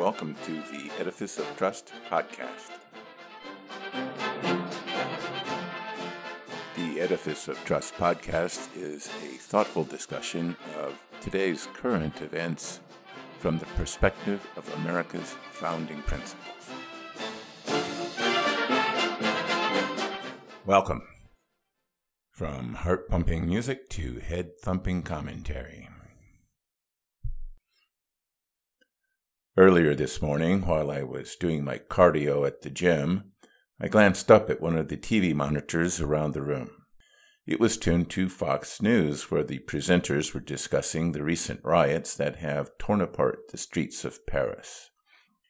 welcome to the Edifice of Trust podcast. The Edifice of Trust podcast is a thoughtful discussion of today's current events from the perspective of America's founding principles. Welcome. From heart-pumping music to head-thumping commentary. Earlier this morning, while I was doing my cardio at the gym, I glanced up at one of the TV monitors around the room. It was tuned to Fox News, where the presenters were discussing the recent riots that have torn apart the streets of Paris.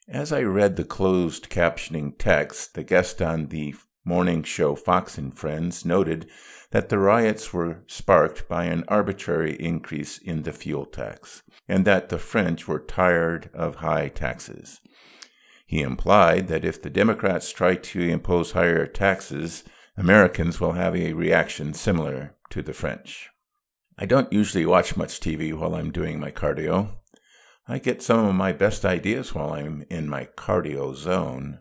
As I read the closed captioning text, the guest on the morning show Fox and Friends noted that the riots were sparked by an arbitrary increase in the fuel tax, and that the French were tired of high taxes. He implied that if the Democrats try to impose higher taxes, Americans will have a reaction similar to the French. I don't usually watch much TV while I'm doing my cardio. I get some of my best ideas while I'm in my cardio zone.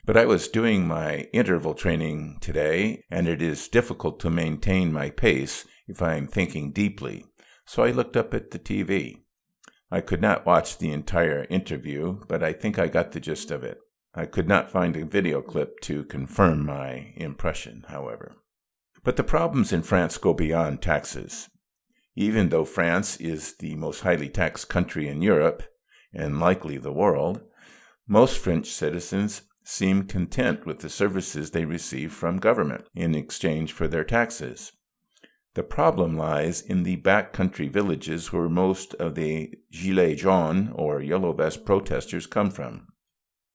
But I was doing my interval training today, and it is difficult to maintain my pace if I am thinking deeply, so I looked up at the TV. I could not watch the entire interview, but I think I got the gist of it. I could not find a video clip to confirm my impression, however. But the problems in France go beyond taxes. Even though France is the most highly taxed country in Europe, and likely the world, most French citizens seem content with the services they receive from government in exchange for their taxes. The problem lies in the backcountry villages where most of the Gilets Jaunes, or Yellow Vest protesters, come from.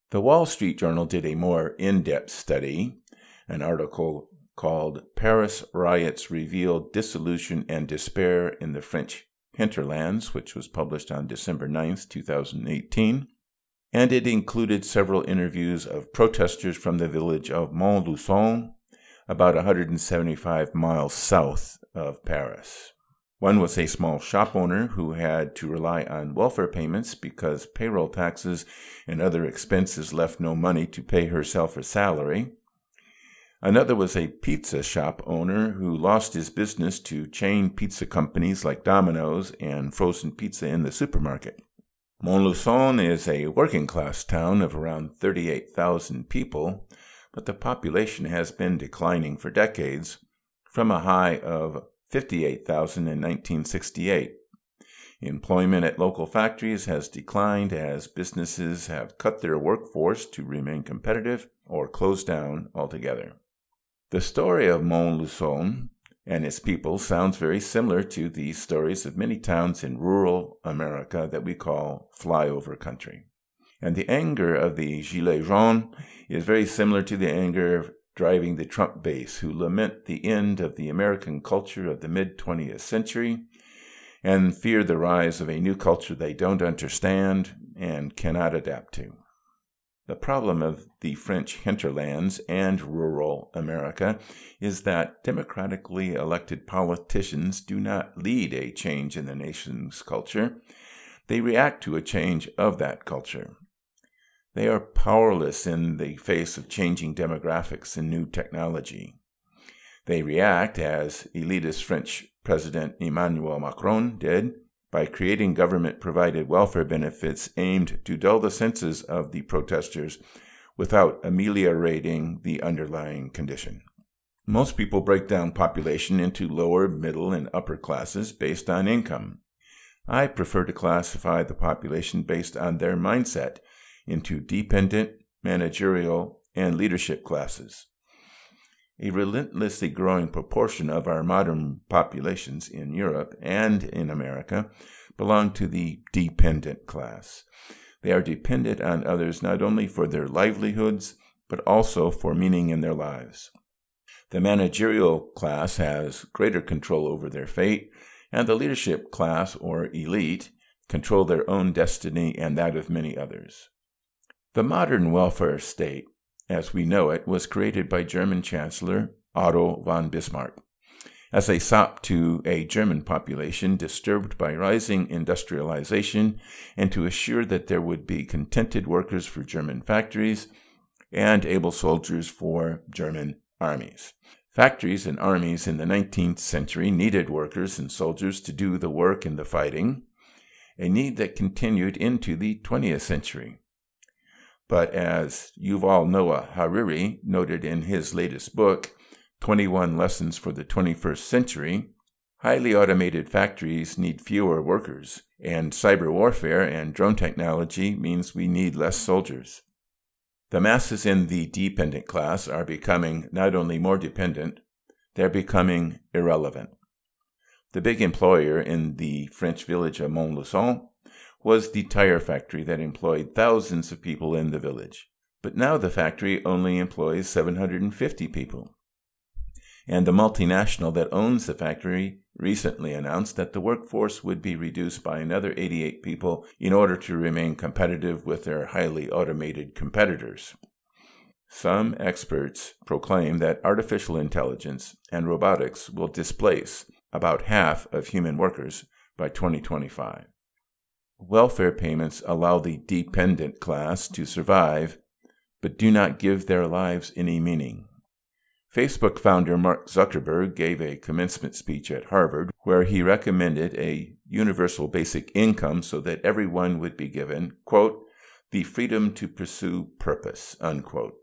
The Wall Street Journal did a more in-depth study, an article called Paris Riots Reveal Disillusion and Despair in the French Hinterlands, which was published on December 9th, 2018. And it included several interviews of protesters from the village of Montluçon, about 175 miles south of Paris. One was a small shop owner who had to rely on welfare payments because payroll taxes and other expenses left no money to pay herself a salary. Another was a pizza shop owner who lost his business to chain pizza companies like Domino's and frozen pizza in the supermarket. Montluçon is a working-class town of around 38,000 people, but the population has been declining for decades, from a high of 58,000 in 1968. Employment at local factories has declined as businesses have cut their workforce to remain competitive or closed down altogether. The story of Montluçon and its people sounds very similar to the stories of many towns in rural America that we call flyover country. And the anger of the Gilets Jaunes is very similar to the anger driving the Trump base, who lament the end of the American culture of the mid-20th century and fear the rise of a new culture they don't understand and cannot adapt to. The problem of the French hinterlands and rural America is that democratically elected politicians do not lead a change in the nation's culture. They react to a change of that culture. They are powerless in the face of changing demographics and new technology. They react, as elitist French President Emmanuel Macron did, by creating government-provided welfare benefits aimed to dull the senses of the protesters without ameliorating the underlying condition. Most people break down population into lower, middle, and upper classes based on income. I prefer to classify the population based on their mindset into dependent, managerial, and leadership classes. A relentlessly growing proportion of our modern populations in Europe and in America belong to the dependent class. They are dependent on others not only for their livelihoods, but also for meaning in their lives. The managerial class has greater control over their fate, and the leadership class, or elite, control their own destiny and that of many others. The modern welfare state, as we know it, was created by German Chancellor Otto von Bismarck as a sop to a German population disturbed by rising industrialization, and to assure that there would be contented workers for German factories and able soldiers for German armies. Factories and armies in the 19th century needed workers and soldiers to do the work in the fighting, a need that continued into the 20th century. But as Yuval Noah Harari noted in his latest book, 21 Lessons for the 21st Century, highly automated factories need fewer workers, and cyber warfare and drone technology means we need less soldiers. The masses in the dependent class are becoming not only more dependent, they're becoming irrelevant. The big employer in the French village of Montluçon was the tire factory that employed thousands of people in the village. But now the factory only employs 750 people. And the multinational that owns the factory recently announced that the workforce would be reduced by another 88 people in order to remain competitive with their highly automated competitors. Some experts proclaim that artificial intelligence and robotics will displace about half of human workers by 2025. Welfare payments allow the dependent class to survive, but do not give their lives any meaning. Facebook founder Mark Zuckerberg gave a commencement speech at Harvard where he recommended a universal basic income so that everyone would be given, quote, the freedom to pursue purpose, unquote.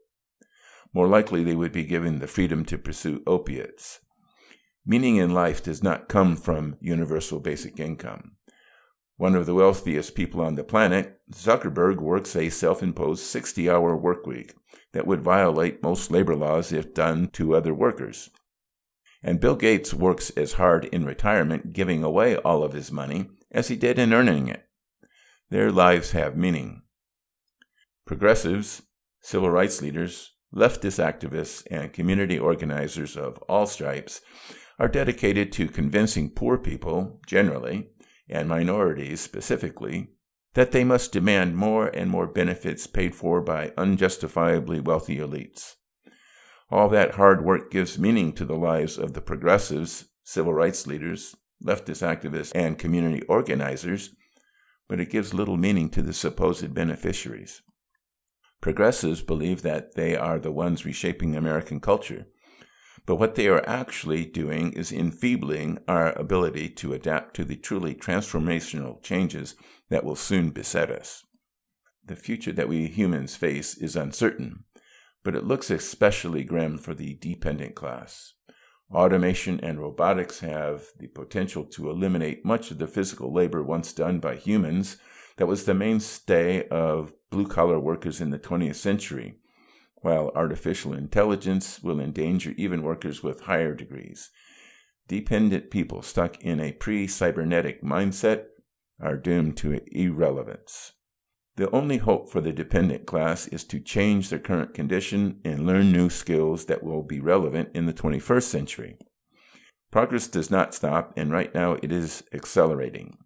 More likely, they would be given the freedom to pursue opiates. Meaning in life does not come from universal basic income. One of the wealthiest people on the planet, Zuckerberg works a self-imposed 60-hour work week that would violate most labor laws if done to other workers. And Bill Gates works as hard in retirement giving away all of his money as he did in earning it. Their lives have meaning. Progressives, civil rights leaders, leftist activists, and community organizers of all stripes are dedicated to convincing poor people, generally, and minorities specifically, that they must demand more and more benefits paid for by unjustifiably wealthy elites. All that hard work gives meaning to the lives of the progressives, civil rights leaders, leftist activists, and community organizers, but it gives little meaning to the supposed beneficiaries. Progressives believe that they are the ones reshaping American culture, but what they are actually doing is enfeebling our ability to adapt to the truly transformational changes that will soon beset us. The future that we humans face is uncertain, but it looks especially grim for the dependent class. Automation and robotics have the potential to eliminate much of the physical labor once done by humans that was the mainstay of blue-collar workers in the 20th century, while artificial intelligence will endanger even workers with higher degrees. Dependent people stuck in a pre-cybernetic mindset are doomed to irrelevance. The only hope for the dependent class is to change their current condition and learn new skills that will be relevant in the 21st century. Progress does not stop, and right now it is accelerating.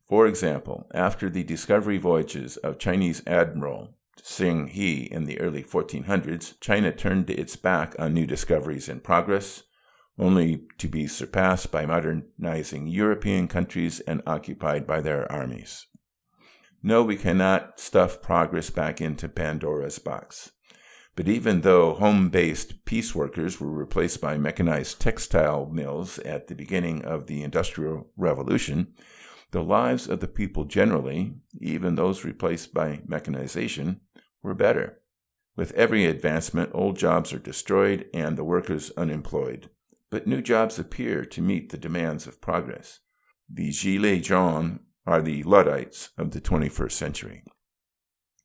For example, after the discovery voyages of Chinese Admiral Xing He in the early 1400s, China turned its back on new discoveries and progress, only to be surpassed by modernizing European countries and occupied by their armies. No, we cannot stuff progress back into Pandora's box. But even though home-based piece workers were replaced by mechanized textile mills at the beginning of the Industrial Revolution, the lives of the people generally, even those replaced by mechanization, were better. With every advancement, old jobs are destroyed and the workers unemployed. But new jobs appear to meet the demands of progress. The Gilets Jaunes are the Luddites of the 21st century.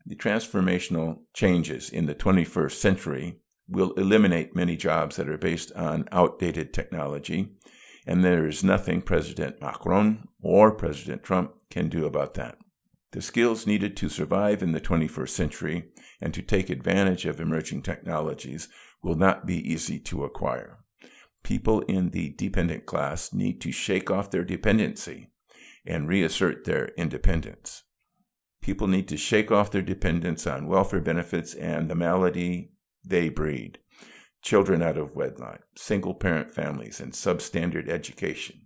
The transformational changes in the 21st century will eliminate many jobs that are based on outdated technology, and there is nothing President Macron or President Trump can do about that. The skills needed to survive in the 21st century and to take advantage of emerging technologies will not be easy to acquire. People in the dependent class need to shake off their dependency and reassert their independence. People need to shake off their dependence on welfare benefits and the malady they breed. children out of wedlock, single-parent families, and substandard education.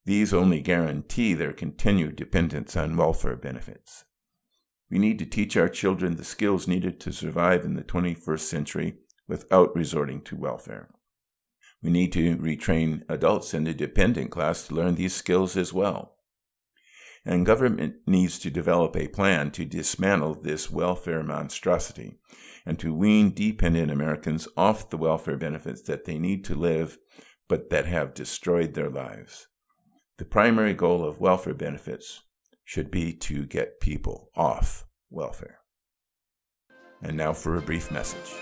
These only guarantee their continued dependence on welfare benefits. We need to teach our children the skills needed to survive in the 21st century without resorting to welfare. We need to retrain adults in the dependent class to learn these skills as well. And government needs to develop a plan to dismantle this welfare monstrosity and to wean dependent Americans off the welfare benefits that they need to live but that have destroyed their lives. The primary goal of welfare benefits should be to get people off welfare. And now for a brief message.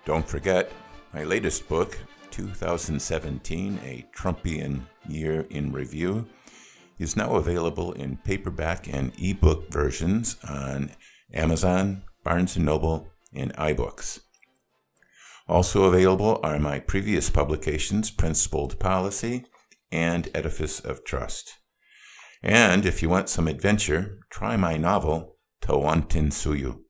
Don't forget, my latest book, 2017, A Trumpian Year in Review, is now available in paperback and ebook versions on Amazon, Barnes & Noble, and iBooks. Also available are my previous publications, Principled Policy and Edifice of Trust. And if you want some adventure, try my novel, Tawantinsuyu.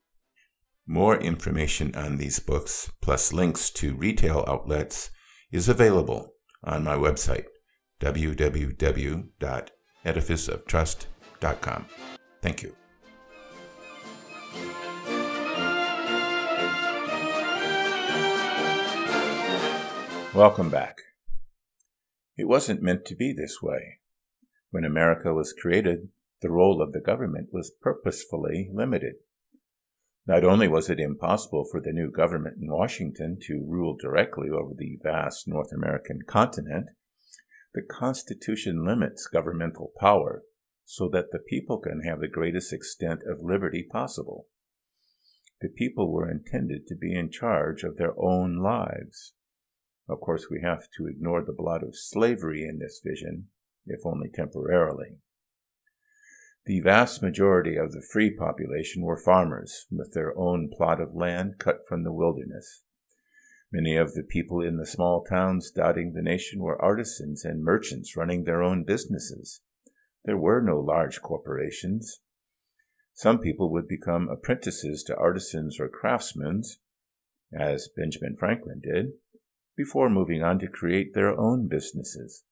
More information on these books, plus links to retail outlets, is available on my website, www.edificeoftrust.com. Thank you. Welcome back. It wasn't meant to be this way. When America was created, the role of the government was purposefully limited. Not only was it impossible for the new government in Washington to rule directly over the vast North American continent, the Constitution limits governmental power so that the people can have the greatest extent of liberty possible. The people were intended to be in charge of their own lives. Of course, we have to ignore the blot of slavery in this vision, if only temporarily. The vast majority of the free population were farmers with their own plot of land cut from the wilderness. Many of the people in the small towns dotting the nation were artisans and merchants running their own businesses. There were no large corporations. Some people would become apprentices to artisans or craftsmen, as Benjamin Franklin did, before moving on to create their own businesses.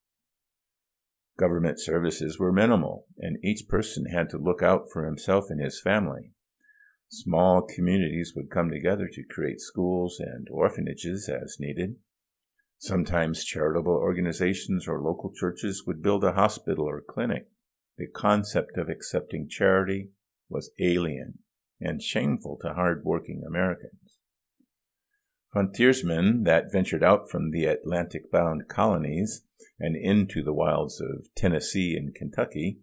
Government services were minimal, and each person had to look out for himself and his family. Small communities would come together to create schools and orphanages as needed. Sometimes charitable organizations or local churches would build a hospital or clinic. The concept of accepting charity was alien and shameful to hard-working Americans. Frontiersmen that ventured out from the Atlantic-bound colonies and into the wilds of Tennessee and Kentucky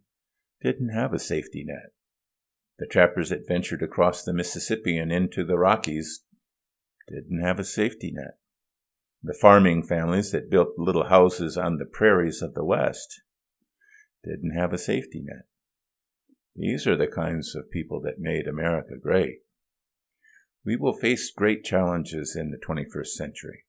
didn't have a safety net. The trappers that ventured across the Mississippi and into the Rockies didn't have a safety net. The farming families that built little houses on the prairies of the West didn't have a safety net. These are the kinds of people that made America great. We will face great challenges in the 21st century.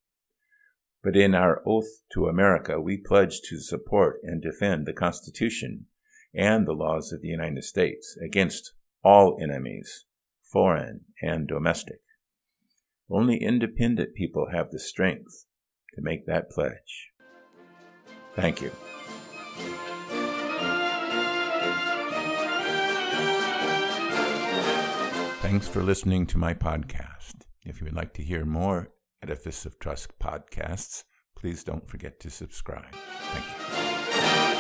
But in our oath to America, we pledge to support and defend the Constitution and the laws of the United States against all enemies, foreign and domestic. Only independent people have the strength to make that pledge. Thank you. Thanks for listening to my podcast. If you would like to hear more Edifice of Trust podcasts, please don't forget to subscribe. Thank you.